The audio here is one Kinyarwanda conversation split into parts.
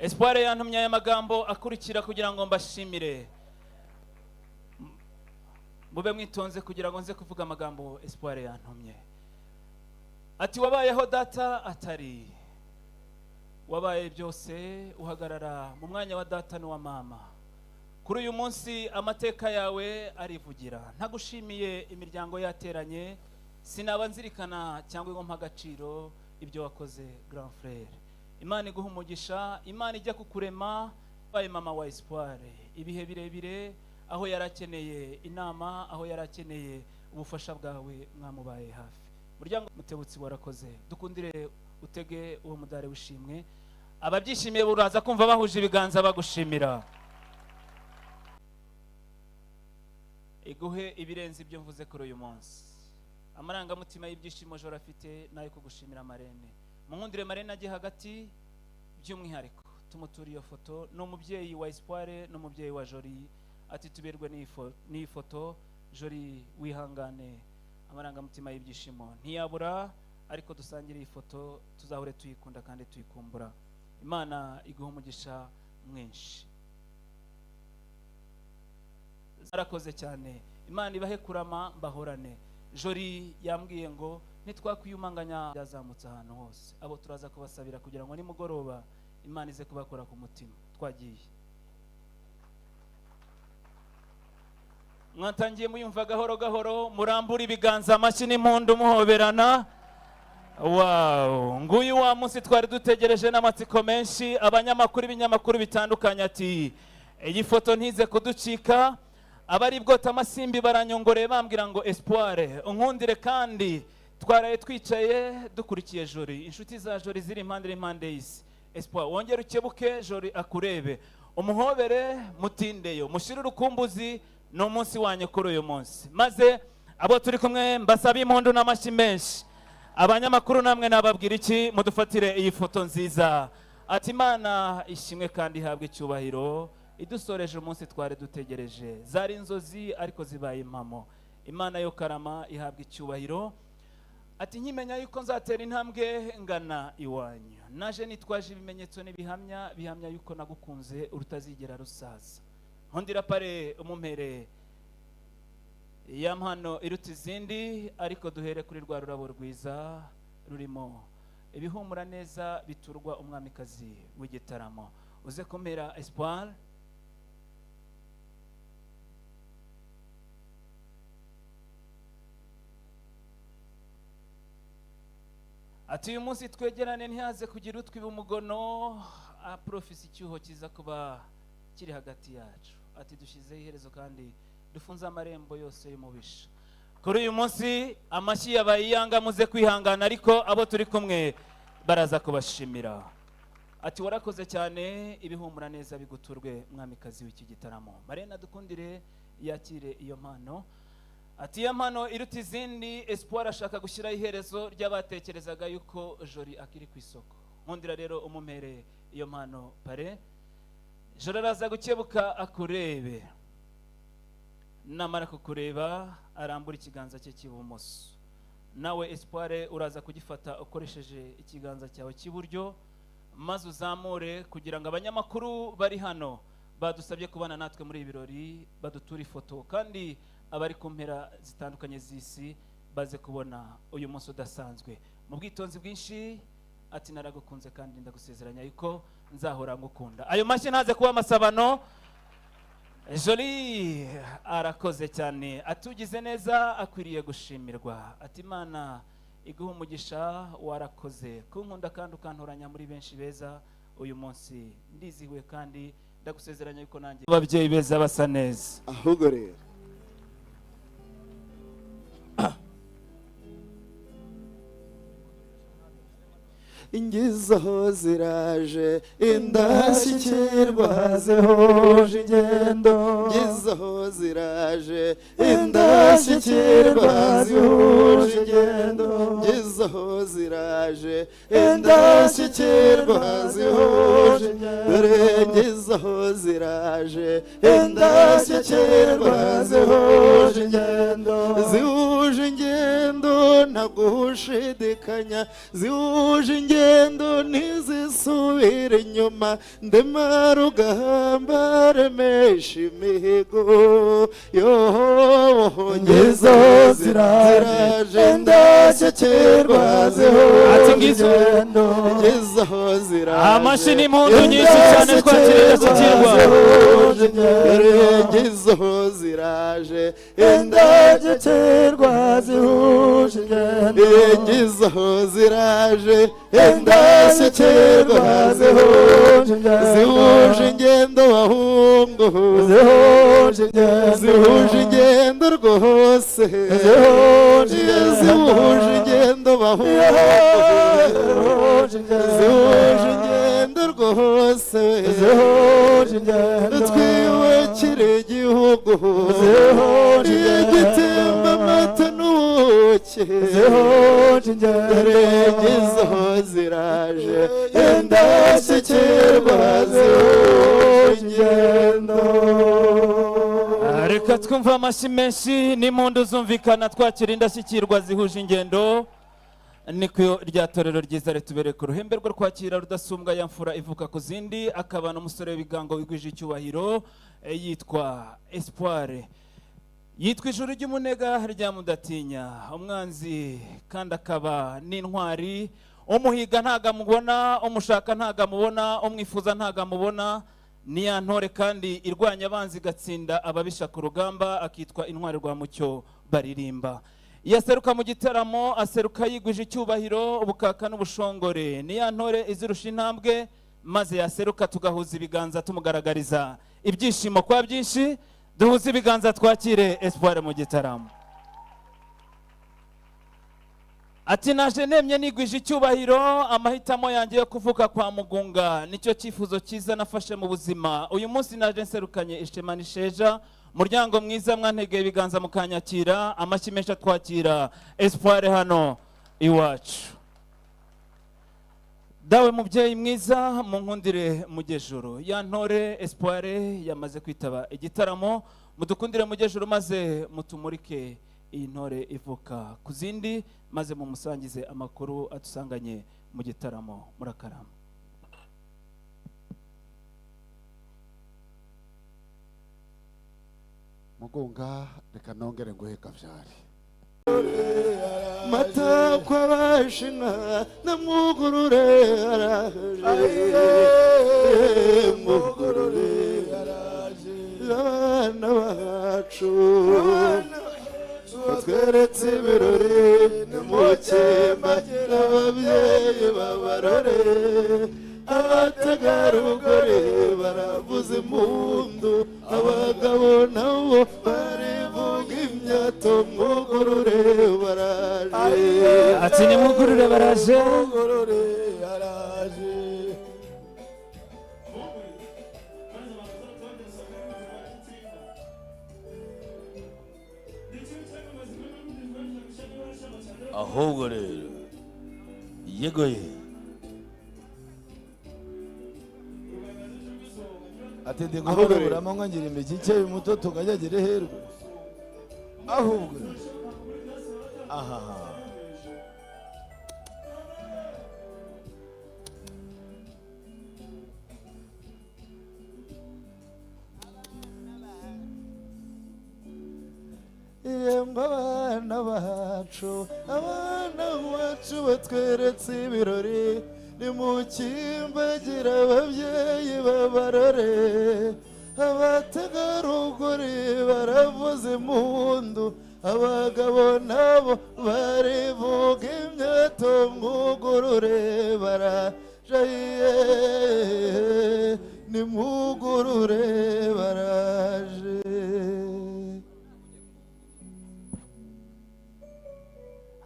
Espoir yantumye aya magambo akurikira kugira ngo mbashimire. Mube mwitonze kugira ngo nze kuvuga amagambo Espoir yantumye. Ati wabayeho data atari, wabaye byose uhagarara mu mwanya wa data n'uwa mama. Kuri uyu munsi amateka yawe arivugira. Ntagushimiye imiryango yateranye, sinaba nzirikana cyangwa ngo mpa agaciro ibyo wakoze grand frère. Imana iguha umugisha, Imana ijya kukurema. Baye mama wa Espoir ibihe birebire, aho yarakeneye inama, aho yarakeneye ubufasha bwawe, mwamubaye hafi. Muryango Mutebutsi warakoze, dukundire utege uwo mudare wishimwe. Ababyishimiye buraza kumva bahuje ibiganza bagushimira. Iguhe ibirenze ibyo mvuze kuri uyu munsi. Amarangamutima y'ibyishimo jora afite nayo kugushimira Marene. Munkundire Marene agiye hagati by'umwihariko tumuturiye foto n'umubyeyi wa Espoir n'umubyeyi wa Jori. Ati tuberwe n'iyi foto Jori, wihangane, amarangamutima y'ibyishimo ntiyabura, ariko dusangire iyi foto tuzahure tuyikunda kandi tuyikumbura. Imana iguha umugisha mwinshi. Zarakoze cyane, Imana ibahe kurama mbahorane. Jori yambwiye ngo nitwakwiyumanganya yazamutse ahantu hose. Abo turaza kubasabira kugira ngo nimugoroba Imana ize kubakora ku mutima. Twagiye mwatangiye muyumva gahoro gahoro, murambura ibiganza, amashyi n'impundu muhoberana. Wow, nguyu wa munsi twari dutegereje n'amatsiko menshi. Abanyamakuru ibinyamakuru bitandukanye ati iyi foto ntize kuducika. Abari bwota amasimbi baranyongoreye bambwira ngo Espoir unkundire, kandi twaraye twicaye dukurikiye Jori. Inshuti za Jori ziri impande n'impande y'isi. Espoir wongere ukebuke, Jori akurebe, umuhobere, mutindeyo, mushire urukumbuzi. No munsi wanyu kuri uyu munsi, maze abo turi kumwe mbasaba impundu n'amashyi menshi. Abanyamakuru namwe nababwira iki? Mudufatire iyi foto nziza. Ati Imana ishimwe kandi ihabwe icyubahiro, idusoreje umunsi twari dutegereje. Zari inzozi ariko zibaye impamo. Imana yo karama ihabwe icyubahiro. Ati nkimenya yuko nzatera intambwe ngana iwanyu, naje nitwaje ibimenyetso n'ibihamya bihamya yuko nagukunze urutazigera rusaza. Nkundira pare umumpere ya mpano iruta izindi, ariko duhere kuri rwa rurabo rwiza rurimo ibihumura neza biturwa umwamikazi w'igitaramo. Uze kumera Espoir. Ati uyu munsi twegerane ntihaze kugira utwiba umugono, aprofisi icyuho kiza kuba kiri hagati yacu. Ati dushizeho iherezo kandi dufunze amarembo yose y'umubisha. Kuri uyu munsi amashyi yabaye iyanga, muze kwihangana, ariko abo turi kumwe baraza kubashimira. Ati warakoze cyane, ibihumura neza biguturwe mwamikazi w'iki gitaramo. Marene dukundire yakire iyo mpano. Ati iyo mpano iruta izindi, Espoir ashaka gushyiraho iherezo ry'abatekerezaga yuko Jori akiri ku isoko. Nkundira rero umumpere iyo mpano pare. Jori araza gukebuka akurebe, namara kukureba arambura ikiganza cye cy'ibumoso. Nawe Espoir uraza kugifata ukoresheje ikiganza cyawe cy'iburyo, maze uzamure kugira ngo abanyamakuru bari hano badusabye kubana natwe muri ibirori badutura ifoto, kandi abari ku mpera zitandukanye z'isi baze kubona uyu munsi udasanzwe. Mu bwitonzi bwinshi ati naragukunze kandi ndagusezeranya yuko nzahora ngukunda. Ayo mashyi ntaze kuba amasabano. Jori arakoze cyane, atugize neza, akwiriye gushimirwa. Ati Imana iguha umugisha, warakoze kunkunda kandi ukantoranya muri benshi beza. Uyu munsi ndizihiwe kandi ndagusezeranya yuko nanjye ababyeyi beza basa neza. Ahubwo rero ingizaho ziraje, indashyikirwa zihuje ingendo. Ingizaho ziraje, indashyikirwa zihuje ingendo. Ingizaho ziraje, indashyikirwa zihuje ingendo. Ingizaho ziraje, indashyikirwa zihuje ingendo. Zihuje ingendo nta gushidikanya, zihuje ingendo ntizisa nsubira inyuma ndema rugamba remesha imihigo yoho ngezo ziraje ndashyikirwa ati ngizo ngezo ziraje amashini impundu nyinshi cyane twakiriye ndashyikirwa ngezo ziraje ndashyikirwa zihuje ingendo ngezo ziraje ndashyikirwa zihuje ingendo bahungu zihuje ingendo rwose zihuje ingendo bahungu zihuje ingendo rwose twiyubakire igihugu gitemba amata n'ubuki ngezo ziraje ndashyikirwa zihuje ingendo. Reka twumva amashyi menshi n'impundu zumvikana twakira indashyikirwa zihuje ingendo. Niko rya torero ryiza ritubereye ku ruhembe rwo kwakira rudasumbwa ya mfura ivuka ku zindi, akaba n'umusore w'ibigango wigwije icyubahiro yitwa Espoir, yitwa ijuru ry'umunega rya mudatinya, umwanzi kandi akaba n'intwari, umuhiga ntagamubona, umushaka ntagamubona, umwifuza ntagamubona, ni ya ntore kandi irwanya abanzi igatsinda ababisha ku rugamba, akitwa intwari rwa mucyo baririmba. Yaseruka mu gitaramo aseruka yigwije icyubahiro ubukaka n'ubushongore, ni ya ntore izirusha intambwe, maze yaseruka tugahuza ibiganza tumugaragariza ibyishimo kwa byinshi. Duhuze ibiganza twakire Espoir mu gitaramo. Ati naje nemye nigwije icyubahiro, amahitamo yanjye yo kuvuka kwa Mugunga nicyo cyifuzo cyiza nafashe mu buzima. Uyu munsi naje nserukanye ishema n'isheja, muryango mwiza mwantegeye ibiganza mukanyakira, amashyi menshi twakira Espoir hano iwacu. Dawe mubyeyi mwiza munkundire mugejuru, ya ntore Espoir yamaze kwitaba igitaramo, mudukundire mugejuru maze mutumurike iyi ntore ivuka ku zindi, maze mumusangize amakuru atusanganye mu gitaramo. Murakarama. Mugunga reka nongere nguhe kavyari mata kw'abashinga namugurure araje mugurure araje abana bacu batweretse ibirori nimukemba ababyeyi babarore, abategarugori baravuza impundu, abagabo nabo barivuga imyato, mwugurure baraje. Ati ni mwugurure baraje. Mwugurure araje. ahubwo rero yegoye ati ndi guhurura amanywa ngira imikike muto tugajagire herwe ahubwo aha abana bacu batweretse ibirori, nimukimbagira ababyeyi babarore, abategarugori baravuza impundu, abagabo nabo barivuga imyato, mwugurure baraje, nimwugurure baraje.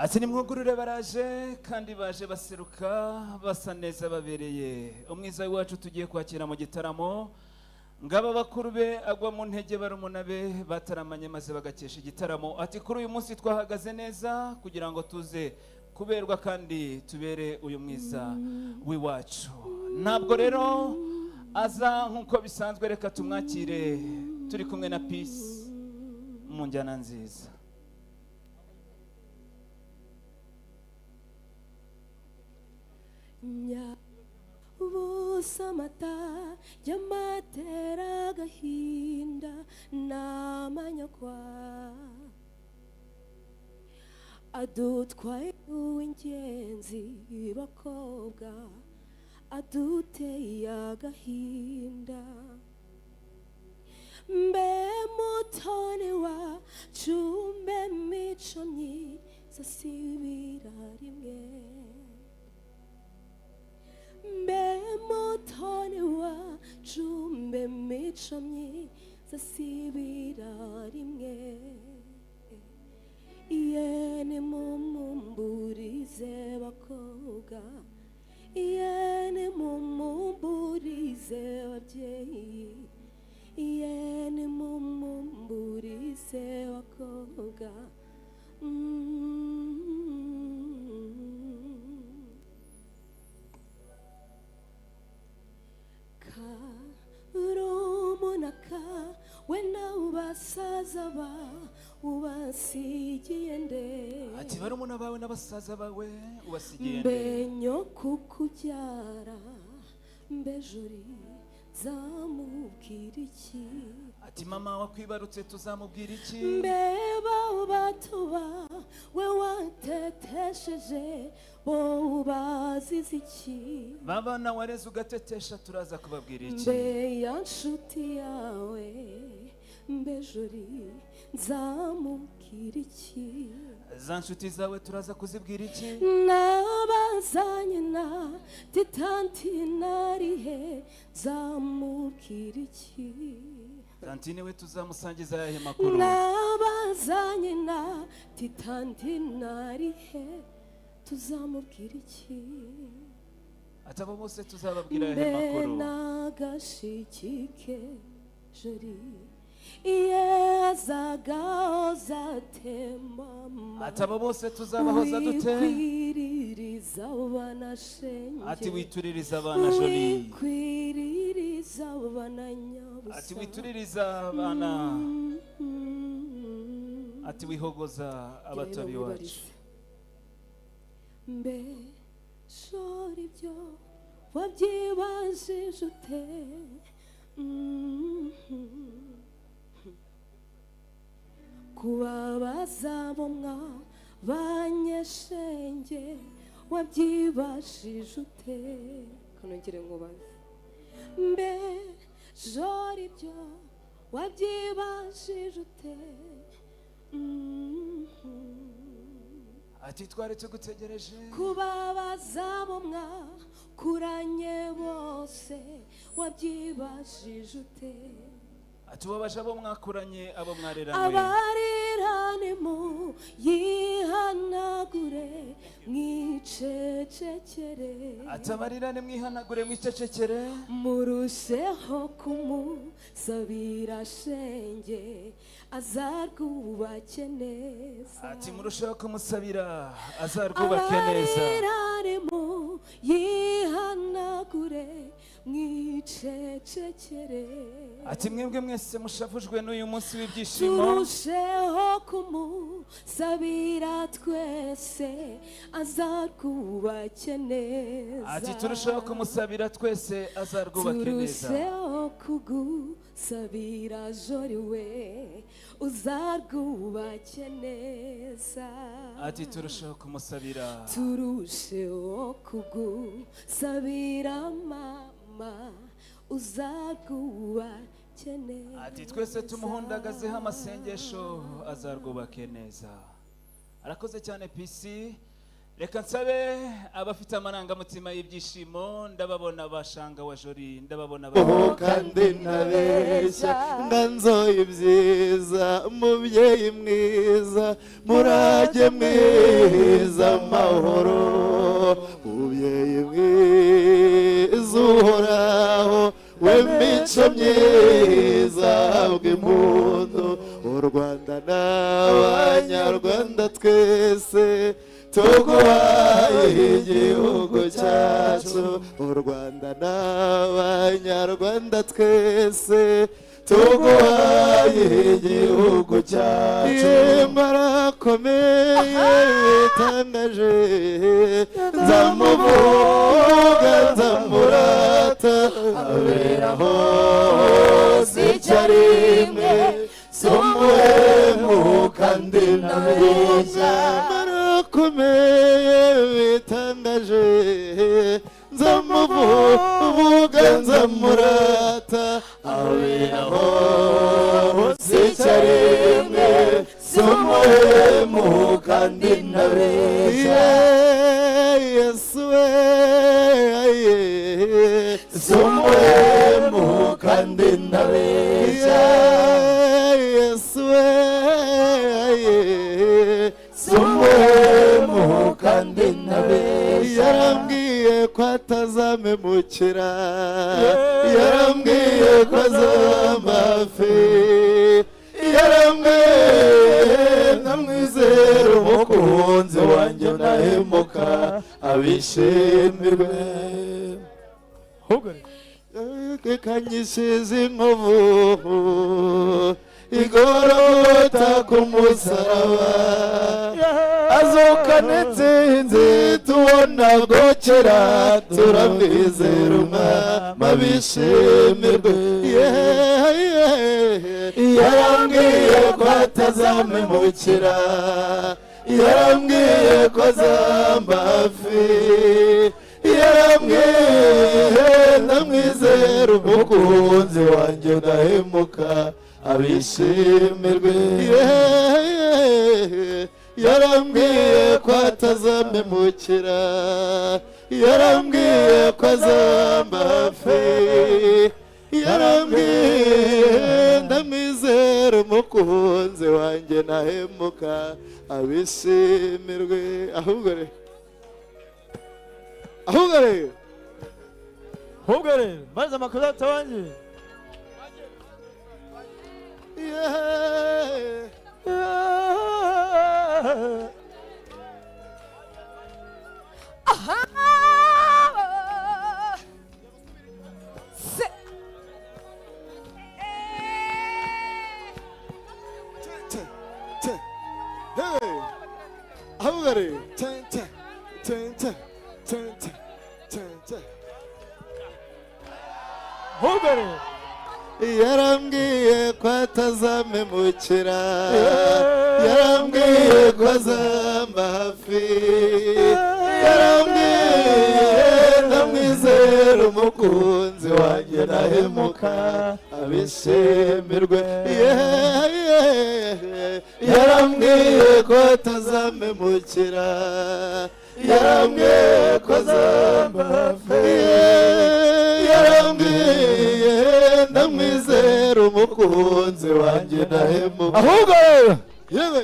Ati ni mwugurure baraje kandi baje baseruka basa neza babereye. Umwiza wacu tugiye kwakira mu gitaramo, ngaba bakuru be agwa mu ntege barumuna be bataramanye maze bagakesha igitaramo. Ati kuri uyu munsi twahagaze neza kugira ngo tuze kuberwa kandi tubere uyu mwiza w'iwacu. Ntabwo rero aza nkuko bisanzwe, reka tumwakire turi kumwe na Peace mu njyana nziza. samata y'amatera agahinda n'amanyagwa adutwaye uw'ingenzi bakobwa aduteye agahinda mbe mutoni wacu mbe mico myiza sibira rimwe mbe mutoni wacu mbe mico myiza sibira rimwe yene mumumburize bakobwa yene mumumburize ababyeyi yene mumumburize bakobwa karumunaka wena ubasaza ba ubasigiye nde ati barumuna bawe n'abasaza bawe ubasigiye nde mbe nyokukubyara mbe juri zamubwira iki ati mama wakwibarutse tuzamubwira iki mbe bo batuba we watetesheje bo bazize iki babana wareze ugatetesha turaza kubabwira iki mbe ya nshuti yawe mbe juri nzamubwira iki za nshuti zawe turaza kuzibwira iki nabazanye na titanti narihe nzamubwira iki tantine we tuzamusangiza yahe makuru nabazanye na titanti narihe tuzamubwira iki ati abo bose tuzababwira yahe mbe makuru nagashikike jori yezagahoza temama ati abo bose tuzabahoza dute wikwiririza abana shenge ati wituririza abana joli wikwiririza abana nyabusa ati wituririza abana ati wihogoza abatabi wacu mbe shora ibyo wabyibajije ute kubabaza bo mwabanyeshenge wabyibajije ute kanongere nkubaze mbe jora ibyo wabyibajije ute ati twari tugutegereje kubabaza bo mwakuranye bose wabyibajije ute ati ubabaje abo mwakuranye abo mwareranywe abarirane mu yihanagure mwicecekere ati abarirane mwihanagure mwicecekere murusheho kumusabira shenge azarwubake neza ati murusheho kumusabira azarwubake neza abarirane mu yihanagure mwicecekere ati mwebwe mwese mushavujwe n'uyu munsi w'ibyishimo turusheho kumusabira twese azarwubake neza ati turusheho kumusabira twese azarwubake neza turusheho kugusabira jori we uzarwubake neza ati turusheho kumusabira turusheho kugusabira mama uzarwubake neza ati twese tumuhundagazeho amasengesho azarwubake neza arakoze cyane pisi reka nsabe abafite amarangamutima y'ibyishimo ndababona bashanga wa jori ndababona kandi nabeshya nganzoye ibyiza mubyeyi mwiza murage mwiza amahoro mubyeyi mwiza uhoraho w'imico myiza bw'impundu u Rwanda n'abanyarwanda twese tuguhaye igihugu cyacu u Rwanda n'abanyarwanda twese tuguhaye igihugu cyacu marakomeye bitangaje nzamuvuga nzamurata aberaho icyarimwe z'umuhemu kandi ntabeshya marakomeye bitangaje nzamuvuga nzamurata aberaho icyarimwe z'umuhemu kandi ntabeshya Yesu we z'umuhemu kandi ntabeshya Yesu we z'umuhemu kandi ntabeshya yarambwiye ko atazamemukira yarambwiye ko azamafi yarambwiye ndamwizera umukunzi wanjye ndahemuka abishimirwe kanyishize inkovu igorogota ku musaraba azuka n'intsinzi tubona bwokera turamwizera umwami abishimirwe yarambwiye ko atazamemukira yarambwiye ko azamba hafi yarambwiye ndamwizera umukunzi wanjye ndahemuka abishimirwe yarambwiye ko atazamemukira yarambwiye ko azamba hafi yarambwiye ndamwizera umukunzi wanjye ndahemuka abishimirwe ahubwo rero maze amakuru atawanje yarambwiye ko atazamemukira yarambwiye ko azamba hafi yarambwiye ndamwizera umukunzi wanjye ndahemuka abishimirwe yarambwiye ko atazamemukira yarambwiye ko azamba hafi yarambwiye ndamwizera umukunzi wanjye ndahemuka ahubwo yewe